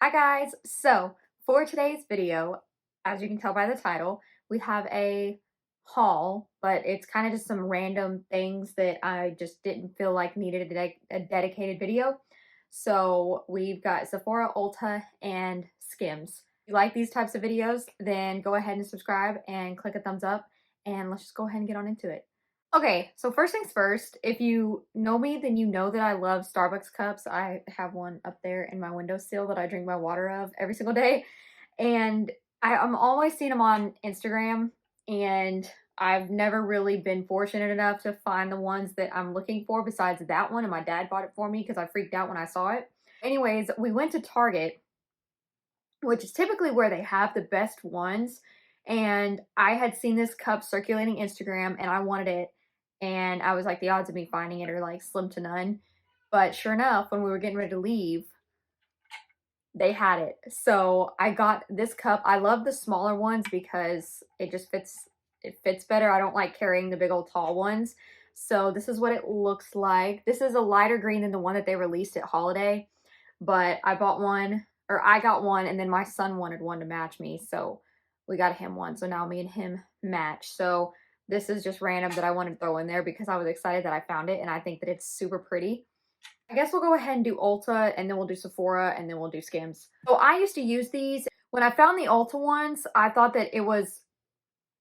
Hi guys! So for today's video, as you can tell by the title, we have a haul, but it's kind of just some random things that I just didn't feel like needed a dedicated video. So we've got Sephora, Ulta, and Skims. If you like these types of videos, then go ahead and subscribe and click a thumbs up, and let's just go ahead and get on into it. Okay, so first things first, if you know me, then you know that I love Starbucks cups. I have one up there in my windowsill that I drink my water of every single day. And I'm always seeing them on Instagram, and I've never really been fortunate enough to find the ones that I'm looking for besides that one. And my dad bought it for me because I freaked out when I saw it. Anyways, we went to Target, which is typically where they have the best ones. And I had seen this cup circulating Instagram and I wanted it. And I was like, the odds of me finding it are like slim to none. But sure enough, when we were getting ready to leave, they had it. So I got this cup. I love the smaller ones because it fits better. I don't like carrying the big old tall ones. So this is what it looks like. This is a lighter green than the one that they released at Holiday, but I got one, and then my son wanted one to match me, so we got him one. So now me and him match. So this is just random that I wanted to throw in there because I was excited that I found it, and I think that it's super pretty. I guess we'll go ahead and do Ulta, and then we'll do Sephora, and then we'll do Skims. So I used to use these. When I found the Ulta ones, I thought that it was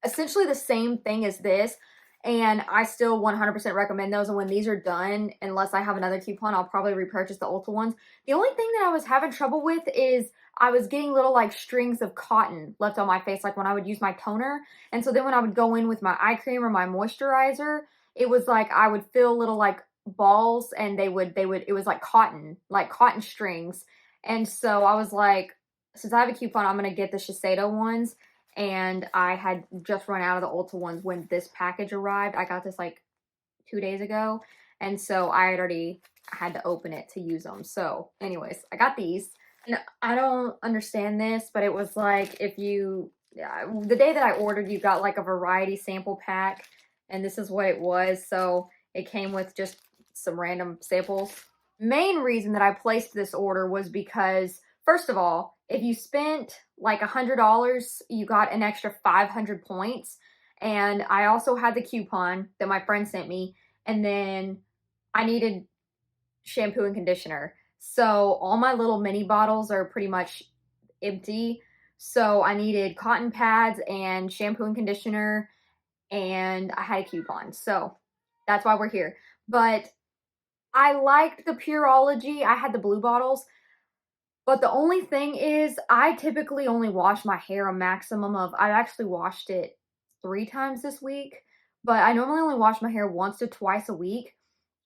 essentially the same thing as this, and I still 100% recommend those. And when these are done, unless I have another coupon, I'll probably repurchase the Ulta ones. The only thing that I was having trouble with is I was getting little like strings of cotton left on my face, like when I would use my toner. And so then when I would go in with my eye cream or my moisturizer, it was like I would feel little like balls, and it was like cotton strings. And so I was like, since I have a coupon, I'm gonna get the Shiseido ones. And I had just run out of the Ulta ones when this package arrived. I got this like 2 days ago, and so I had to open it to use them. So anyways, I got these. And I don't understand this, but it was like the day that I ordered, you got like a variety sample pack, and this is what it was. So it came with just some random samples. Main reason that I placed this order was because, first of all, if you spent like $100, you got an extra 500 points. And I also had the coupon that my friend sent me. And then I needed shampoo and conditioner. So all my little mini bottles are pretty much empty. So I needed cotton pads and shampoo and conditioner, and I had a coupon. So that's why we're here. But I liked the Pureology. I had the blue bottles. But the only thing is, I typically only wash my hair a maximum of, I've actually washed it 3 times this week, but I normally only wash my hair once to twice a week.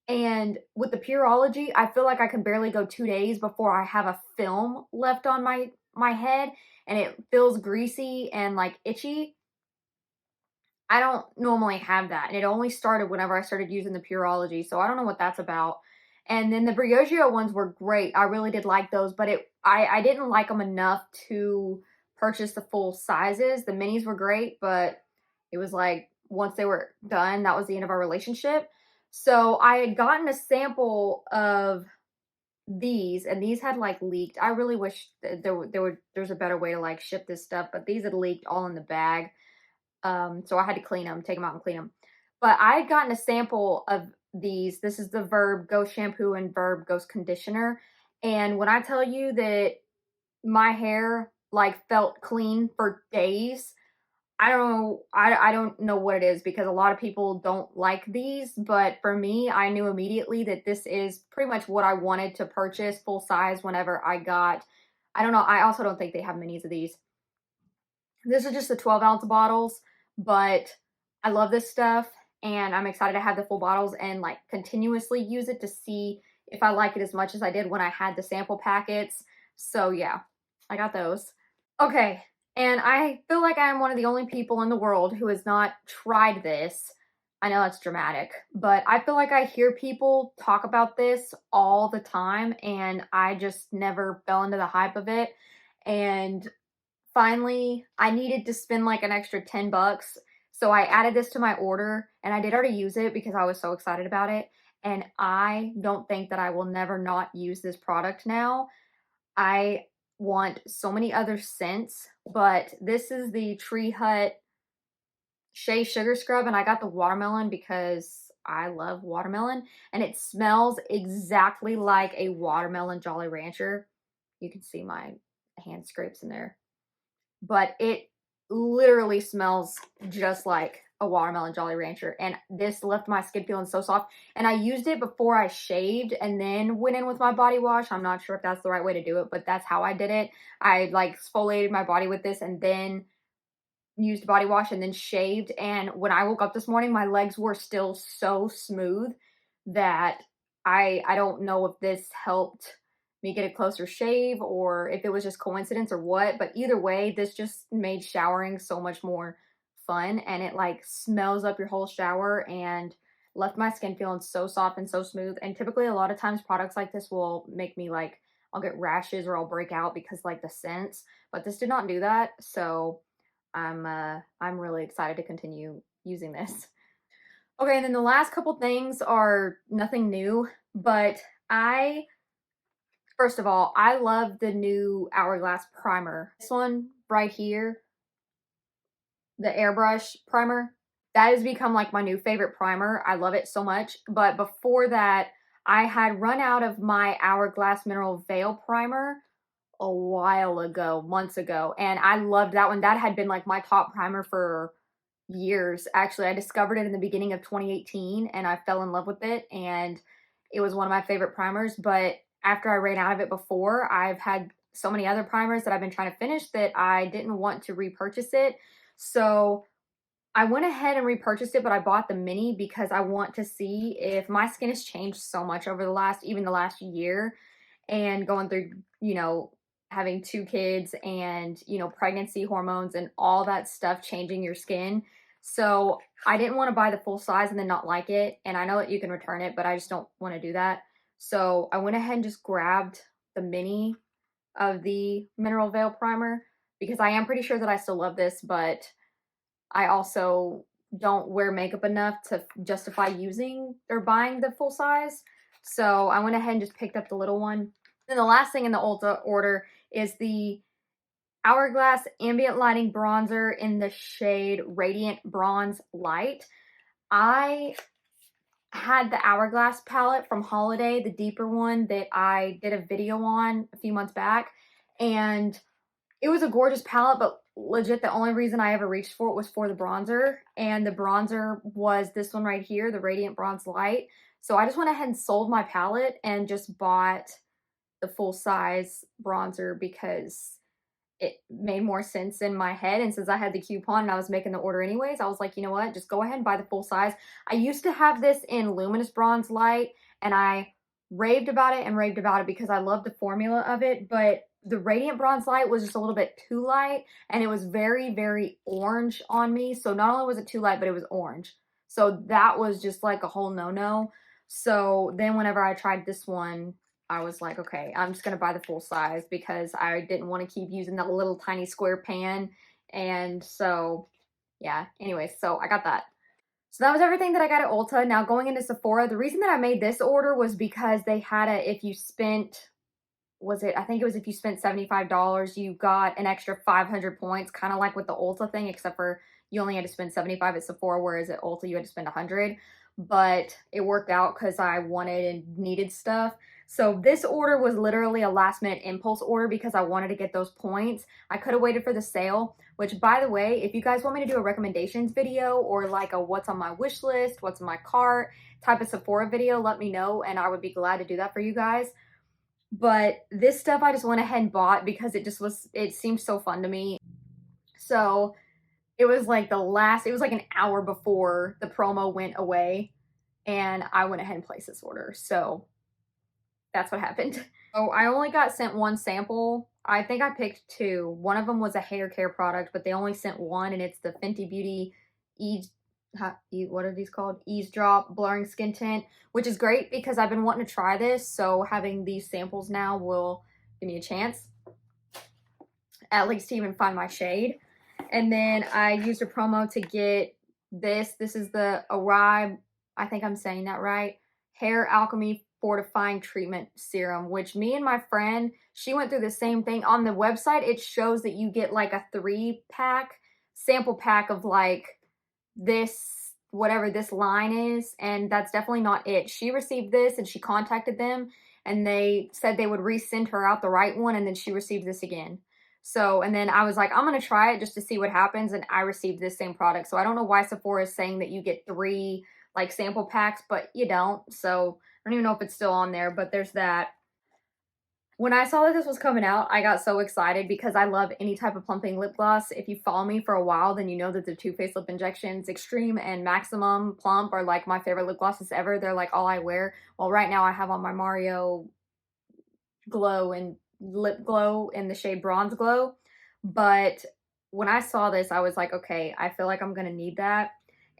And with the Pureology, I feel like I can barely go 2 days before I have a film left on my head, and it feels greasy and like itchy. I don't normally have that, and it only started whenever I started using the Pureology, so I don't know what that's about. And then the Briogeo ones were great. I really did like those, but I didn't like them enough to purchase the full sizes. The minis were great, but it was like once they were done, that was the end of our relationship. So I had gotten a sample of these, and these had like leaked. I really wish that there's a better way to like ship this stuff, but these had leaked all in the bag. So I had to clean them, take them out and clean them. But I had gotten a sample of these. This is the Verb Ghost Shampoo and Verb Ghost Conditioner. And when I tell you that my hair like felt clean for days, I don't know what it is, because a lot of people don't like these, but for me, I knew immediately that this is pretty much what I wanted to purchase full size whenever I got, I don't know, I also don't think they have minis of these. This is just the 12-ounce bottles, but I love this stuff, and I'm excited to have the full bottles and like continuously use it to see if I like it as much as I did when I had the sample packets. So yeah, I got those. Okay, and I feel like I'm one of the only people in the world who has not tried this. I know that's dramatic, but I feel like I hear people talk about this all the time, and I just never fell into the hype of it. And finally, I needed to spend like an extra 10 bucks. So I added this to my order, and I did already use it because I was so excited about it. And I don't think that I will never not use this product now. I want so many other scents, but this is the Tree Hut Shea Sugar Scrub, and I got the watermelon because I love watermelon, and it smells exactly like a watermelon Jolly Rancher. You can see my hand scrapes in there, but it literally smells just like a watermelon Jolly Rancher, and this left my skin feeling so soft. And I used it before I shaved and then went in with my body wash. I'm not sure if that's the right way to do it, but that's how I did it. I like exfoliated my body with this and then used body wash and then shaved. And when I woke up this morning, my legs were still so smooth that I don't know if this helped me get a closer shave or if it was just coincidence or what, but either way, this just made showering so much more fun, and it like smells up your whole shower and left my skin feeling so soft and so smooth. And typically a lot of times products like this will make me like I'll get rashes or I'll break out because like the scents, but this did not do that. So I'm really excited to continue using this. Okay, and then the last couple things are nothing new, but first of all, I love the new Hourglass primer. This one right here, the airbrush primer, that has become like my new favorite primer. I love it so much. But before that, I had run out of my Hourglass Mineral Veil primer a while ago, months ago, and I loved that one. That had been like my top primer for years. Actually, I discovered it in the beginning of 2018 and I fell in love with it, and it was one of my favorite primers. But after I ran out of it before, I've had so many other primers that I've been trying to finish that I didn't want to repurchase it. So I went ahead and repurchased it, but I bought the mini because I want to see if my skin has changed so much over even the last year, and going through, having 2 kids and, pregnancy hormones and all that stuff changing your skin. So I didn't want to buy the full size and then not like it. And I know that you can return it, but I just don't want to do that. So I went ahead and just grabbed the mini of the Mineral Veil Primer because I am pretty sure that I still love this, but I also don't wear makeup enough to justify using or buying the full size. So I went ahead and just picked up the little one. Then the last thing in the Ulta order is the Hourglass Ambient Lighting Bronzer in the shade Radiant Bronze Light. I had the Hourglass palette from Holiday, the deeper one that I did a video on a few months back, and it was a gorgeous palette, but legit the only reason I ever reached for it was for the bronzer, and the bronzer was this one right here, the Radiant Bronze Light. So I just went ahead and sold my palette and just bought the full size bronzer because it made more sense in my head. And since I had the coupon and I was making the order anyways, I was like, you know what, just go ahead and buy the full size. I used to have this in Luminous Bronze Light, and I raved about it and raved about it because I love the formula of it, but the Radiant Bronze Light was just a little bit too light, and it was very, very orange on me. So not only was it too light, but it was orange. So that was just like a whole no-no. So then whenever I tried this one, I was like, okay, I'm just going to buy the full size because I didn't want to keep using that little tiny square pan. And so, yeah, anyways, so I got that. So that was everything that I got at Ulta. Now going into Sephora, the reason that I made this order was because they had if you spent, I think it was if you spent $75, you got an extra 500 points, kind of like with the Ulta thing, except for you only had to spend 75 at Sephora, whereas at Ulta you had to spend 100. But it worked out because I wanted and needed stuff. So this order was literally a last minute impulse order because I wanted to get those points. I could have waited for the sale, which by the way, if you guys want me to do a recommendations video or like a what's on my wish list, what's in my cart type of Sephora video, let me know and I would be glad to do that for you guys. But this stuff I just went ahead and bought because it seemed so fun to me. So it was like it was like an hour before the promo went away and I went ahead and placed this order. So that's what happened. So I only got sent one sample. I think I picked 2. One of them was a hair care product, but they only sent one, and it's the Fenty Beauty what are these called? Eavesdrop Blurring Skin Tint, which is great because I've been wanting to try this. So having these samples now will give me a chance, at least to even find my shade. And then I used a promo to get this. This is the Arrive, I think I'm saying that right, Hair Alchemy fortifying treatment serum, which me and my friend, she went through the same thing. On the website, it shows that you get like a 3-pack, sample pack of like this, whatever this line is, and that's definitely not it. She received this and she contacted them and they said they would resend her out the right one, and then she received this again. So, and then I was like, I'm gonna try it just to see what happens, and I received this same product. So I don't know why Sephora is saying that you get 3 like sample packs, but you don't. So I don't even know if it's still on there, but there's that. When I saw that this was coming out, I got so excited because I love any type of plumping lip gloss. If you follow me for a while, then you know that the Too Faced Lip Injections Extreme and Maximum Plump are like my favorite lip glosses ever. They're like all I wear. Well, right now I have on my Mario Glow and Lip Glow in the shade Bronze Glow. But when I saw this, I was like, okay, I feel like I'm gonna need that.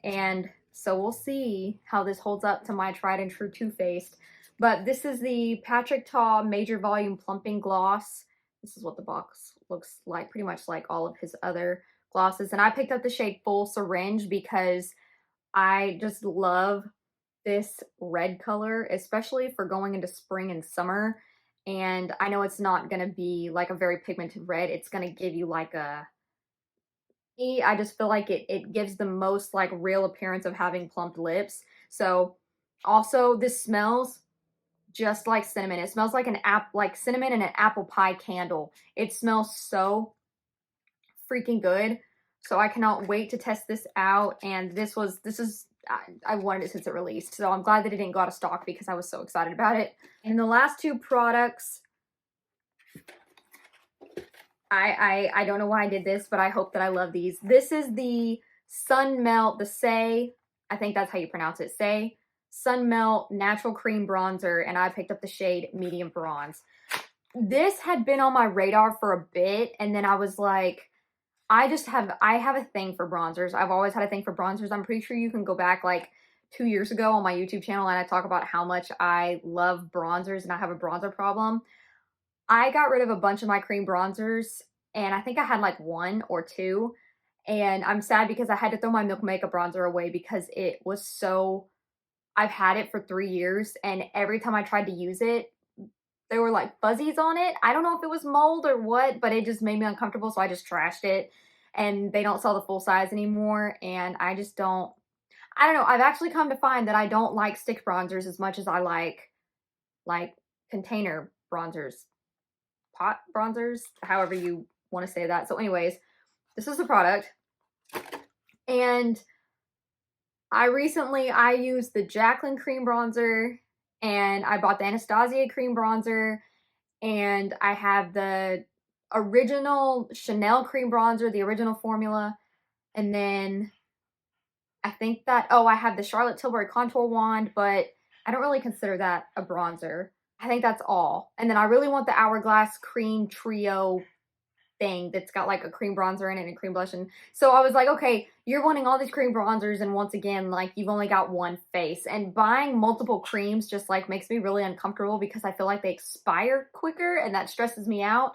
And so we'll see how this holds up to my tried and true Too Faced. But this is the Patrick Ta Major Volume Plumping Gloss. This is what the box looks like, pretty much like all of his other glosses. And I picked up the shade Full Syringe because I just love this red color, especially for going into spring and summer. And I know it's not going to be like a very pigmented red. It's going to give you like a, I just feel like it gives the most like real appearance of having plumped lips. So also this smells just like cinnamon. It smells like like cinnamon and an apple pie candle. It smells so freaking good. So I cannot wait to test this out. And this is, I wanted it since it released. So I'm glad that it didn't go out of stock because I was so excited about it. And the last 2 products, I don't know why I did this, but I hope that I love these. This is the Sun Melt, the Say, I think that's how you pronounce it, Say Sun Melt Natural Cream Bronzer, and I picked up the shade Medium Bronze. This had been on my radar for a bit, and then I was like, I have a thing for bronzers. I've always had a thing for bronzers. I'm pretty sure you can go back like 2 years ago on my YouTube channel and I talk about how much I love bronzers and I have a bronzer problem. I got rid of a bunch of my cream bronzers, and I think I had like 1 or 2, and I'm sad because I had to throw my Milk Makeup bronzer away because it was so, I've had it for 3 years, and every time I tried to use it, there were like fuzzies on it. I don't know if it was mold or what, but it just made me uncomfortable, so I just trashed it. And they don't sell the full size anymore, and I just don't, I don't know. I've actually come to find that I don't like stick bronzers as much as I like container bronzers, pot bronzers, however you want to say that. So anyways, this is the product. And I used the Jaclyn cream bronzer, and I bought the Anastasia cream bronzer, and I have the original Chanel cream bronzer, the original formula, and then I think that, oh, I have the Charlotte Tilbury contour wand, but I don't really consider that a bronzer. I think that's all. And then I really want the Hourglass cream trio thing that's got like a cream bronzer in it and a cream blush. And so I was like, okay, you're wanting all these cream bronzers, and once again, like you've only got one face. And buying multiple creams just like makes me really uncomfortable because I feel like they expire quicker and that stresses me out.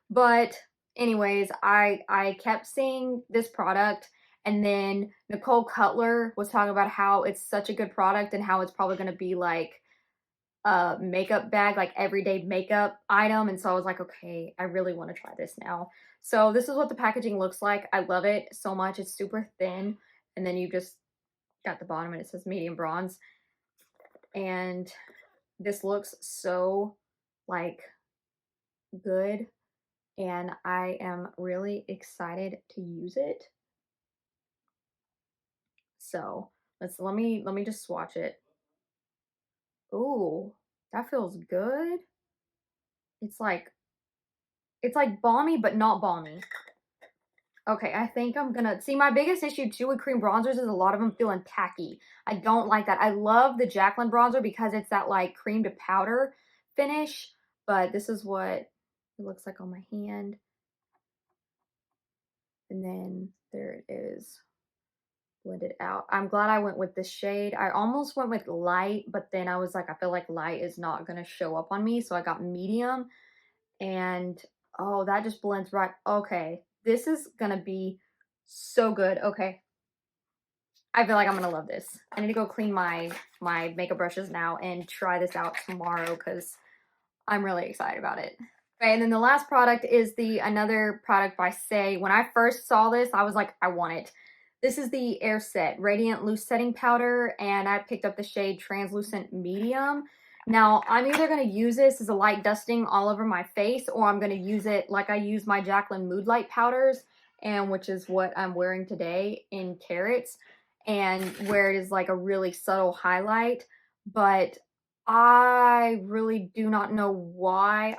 But anyways, I kept seeing this product, and then Nicole Cutler was talking about how it's such a good product and how it's probably going to be like a makeup bag, like everyday makeup item. And so I was like, okay, I really want to try this now. So this is what the packaging looks like. I love it so much. It's super thin, and then you just got the bottom and it says medium bronze. And this looks so like good, and I am really excited to use it. So let me just swatch it. Ooh, that feels good. It's like balmy, but not balmy. Okay, I think I'm gonna, see, my biggest issue too with cream bronzers is a lot of them feeling tacky. I don't like that. I love the Jaclyn bronzer because it's that like cream to powder finish, but this is what it looks like on my hand. And then there it is, blended out. I'm glad I went with this shade. I almost went with light, but then I was like, I feel like light is not gonna show up on me, so I got medium. And oh, that just blends right. Okay, this is gonna be so good. Okay, I feel like I'm gonna love this. I need to go clean my makeup brushes now and try this out tomorrow because I'm really excited about it. Okay, and then the last product is another product by Say. When I first saw this, I was like, I want it. This is the Air Set Radiant Loose Setting Powder, and I picked up the shade Translucent Medium. Now, I'm either going to use this as a light dusting all over my face, or I'm going to use it like I use my Jaclyn Mood Light powders, and which is what I'm wearing today in Carrots, and where it is like a really subtle highlight. But I really do not know why.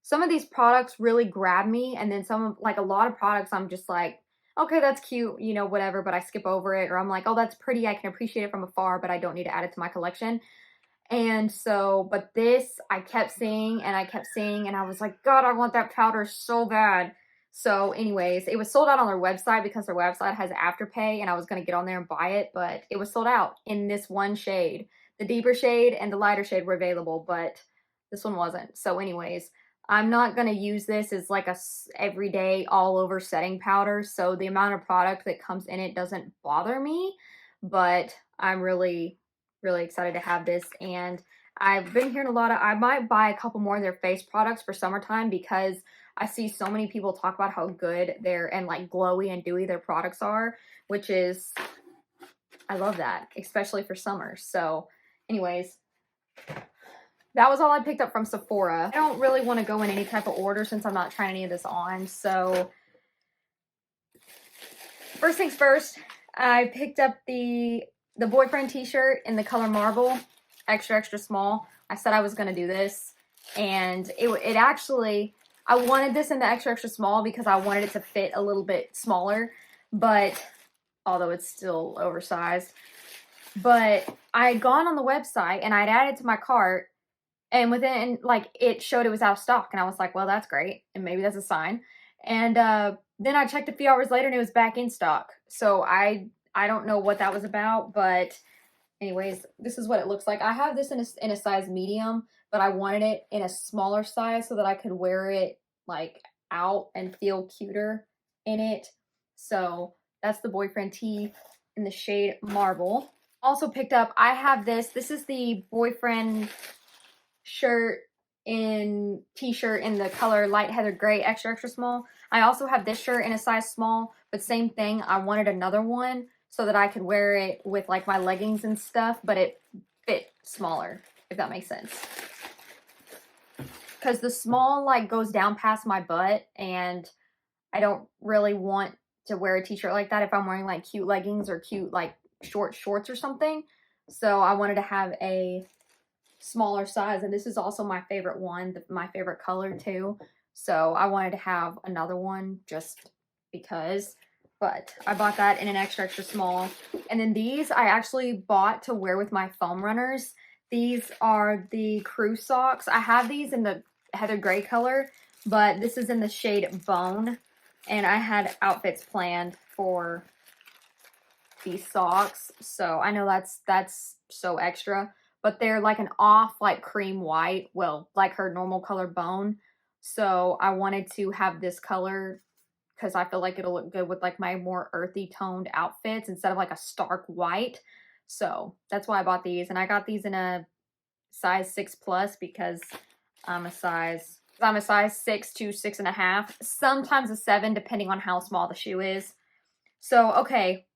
Some of these products really grab me, and then like a lot of products I'm just like, okay, that's cute, you know, whatever, but I skip over it, or I'm like, oh, that's pretty, I can appreciate it from afar, but I don't need to add it to my collection. And so, but this, I kept seeing, and I was like, God, I want that powder so bad. So anyways, it was sold out on their website because their website has Afterpay, and I was going to get on there and buy it, but it was sold out in this one shade. The deeper shade and the lighter shade were available, but this one wasn't. So anyways, I'm not going to use this as like a everyday all over setting powder. So the amount of product that comes in it doesn't bother me, but I'm really excited to have this. And I've been hearing I might buy a couple more of their face products for summertime because I see so many people talk about how good and like glowy and dewy their products are, which is, I love that, especially for summer. So anyways, that was all I picked up from Sephora. I don't really want to go in any type of order since I'm not trying any of this on. So first things first, I picked up the boyfriend t-shirt in the color Marble, extra small. I said I was going to do this, and it actually, I wanted this in the extra small because I wanted it to fit a little bit smaller, but although it's still oversized. But I had gone on the website and I'd added to my cart, and within, like, it showed it was out of stock, and I was like, well, that's great, and maybe that's a sign. And then I checked a few hours later and it was back in stock. So I don't know what that was about, but anyways, this is what it looks like. I have this in a size medium, but I wanted it in a smaller size so that I could wear it like out and feel cuter in it. So that's the boyfriend tee in the shade Marble. Also picked up, I have this is the boyfriend shirt t-shirt in the color Light Heather Gray, extra small. I also have this shirt in a size small, but same thing. I wanted another one so that I could wear it with like my leggings and stuff, but it fit smaller, if that makes sense. Because the small like goes down past my butt, and I don't really want to wear a t-shirt like that if I'm wearing like cute leggings or cute like short shorts or something. So I wanted to have a smaller size, and this is also my favorite one, my favorite color too. So I wanted to have another one just because, but I bought that in an extra small. And then these I actually bought to wear with my foam runners. These are the crew socks. I have these in the Heather Gray color, but this is in the shade Bone, and I had outfits planned for these socks, so I know that's so extra, but they're like an off like cream white, well, like her normal color Bone. So I wanted to have this color because I feel like it'll look good with like my more earthy toned outfits instead of like a stark white. So that's why I bought these, and I got these in a size 6+ because I'm a size 6 to 6.5, sometimes a 7 depending on how small the shoe is. So okay,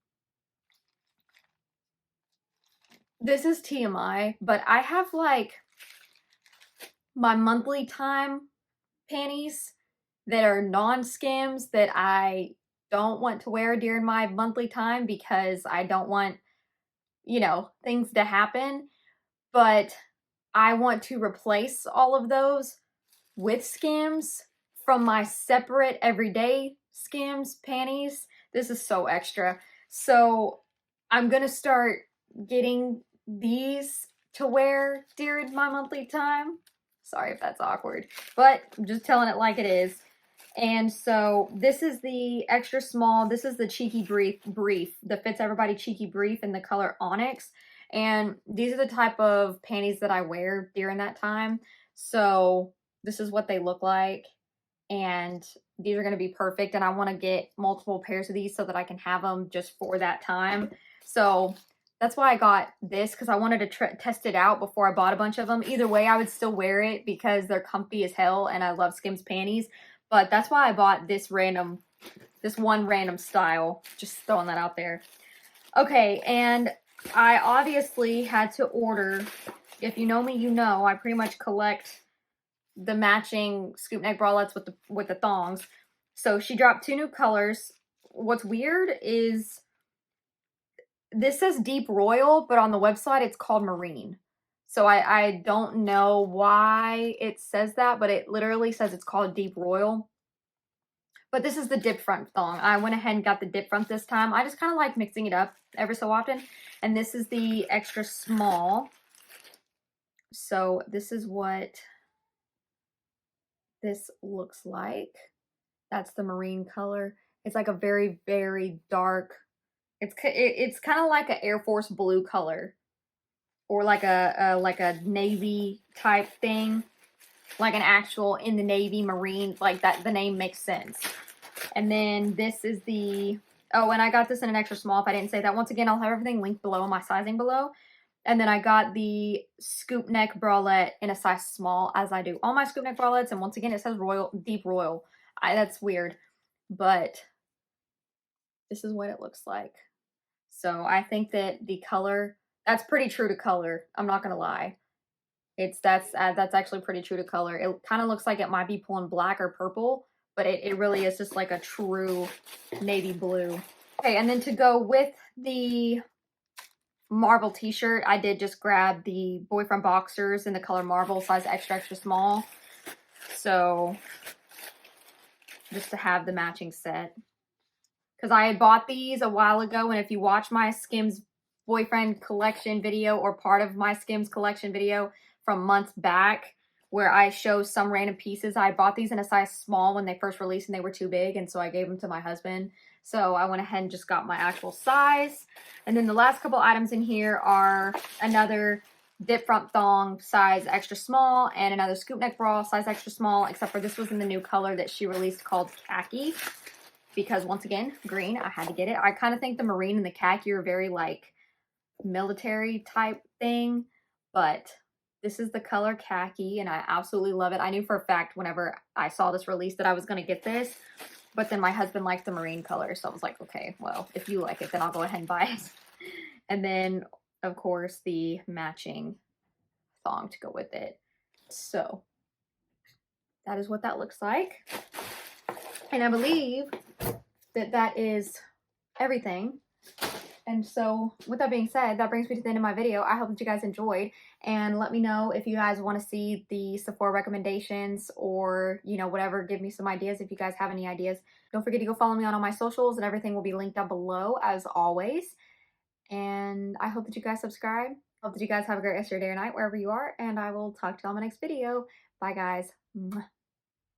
this is TMI, but I have like my monthly time panties that are non-Skims that I don't want to wear during my monthly time because I don't want, you know, things to happen. But I want to replace all of those with Skims from my separate everyday Skims panties. This is so extra. So I'm going to start getting these to wear during my monthly time. Sorry if that's awkward, but I'm just telling it like it is. And so this is the extra small. This is the Cheeky Brief, the Fits Everybody Cheeky Brief in the color Onyx. And these are the type of panties that I wear during that time. So this is what they look like. And these are going to be perfect, and I want to get multiple pairs of these so that I can have them just for that time. So that's why I got this, because I wanted to test it out before I bought a bunch of them. Either way, I would still wear it because they're comfy as hell, and I love Skims panties. But that's why I bought this one random style. Just throwing that out there. Okay, and I obviously had to order. If you know me, you know I pretty much collect the matching scoop neck bralettes with the thongs. So she dropped 2 new colors. What's weird is this says deep royal, but on the website it's called marine. So I don't know why it says that, but it literally says it's called deep royal. But this is the dip front thong. I went ahead and got the dip front this time. I just kind of like mixing it up every so often. And this is the extra small. So this is what this looks like. That's the marine color. It's like a very, very dark, it's kind of like an Air Force blue color, or like a navy type thing, like an actual in the Navy Marine, like that. The name makes sense. And then this is the, oh, and I got this in an extra small if I didn't say that. Once again, I'll have everything linked below and my sizing below. And then I got the scoop neck bralette in a size small, as I do all my scoop neck bralettes. And once again, it says royal, deep royal. That's weird, but this is what it looks like. So I think that the color, that's pretty true to color. I'm not gonna lie. That's actually pretty true to color. It kind of looks like it might be pulling black or purple, but it really is just like a true navy blue. Okay, and then to go with the marble t-shirt, I did just grab the boyfriend boxers in the color marble, size extra, extra small. So just to have the matching set. Because I had bought these a while ago, and if you watch my Skims boyfriend collection video, or part of my Skims collection video from months back, where I show some random pieces, I bought these in a size small when they first released and they were too big, and so I gave them to my husband. So I went ahead and just got my actual size. And then the last couple items in here are another dip front thong size extra small and another scoop neck bra size extra small, except for this was in the new color that she released called khaki. Because once again, green, I had to get it. I kind of think the marine and the khaki are very like military type thing, but this is the color khaki and I absolutely love it. I knew for a fact whenever I saw this release that I was going to get this, but then my husband likes the marine color, so I was like, okay, well, if you like it, then I'll go ahead and buy it. And then, of course, the matching thong to go with it. So that is what that looks like. And I believe that that is everything. And so with that being said, that brings me to the end of my video. I hope that you guys enjoyed, and let me know if you guys want to see the Sephora recommendations, or, you know, whatever, give me some ideas if you guys have any ideas. Don't forget to go follow me on all my socials, and everything will be linked down below as always. And I hope that you guys subscribe. Hope that you guys have a great rest of your day or night wherever you are, and I will talk to you on my next video. Bye guys. Mwah.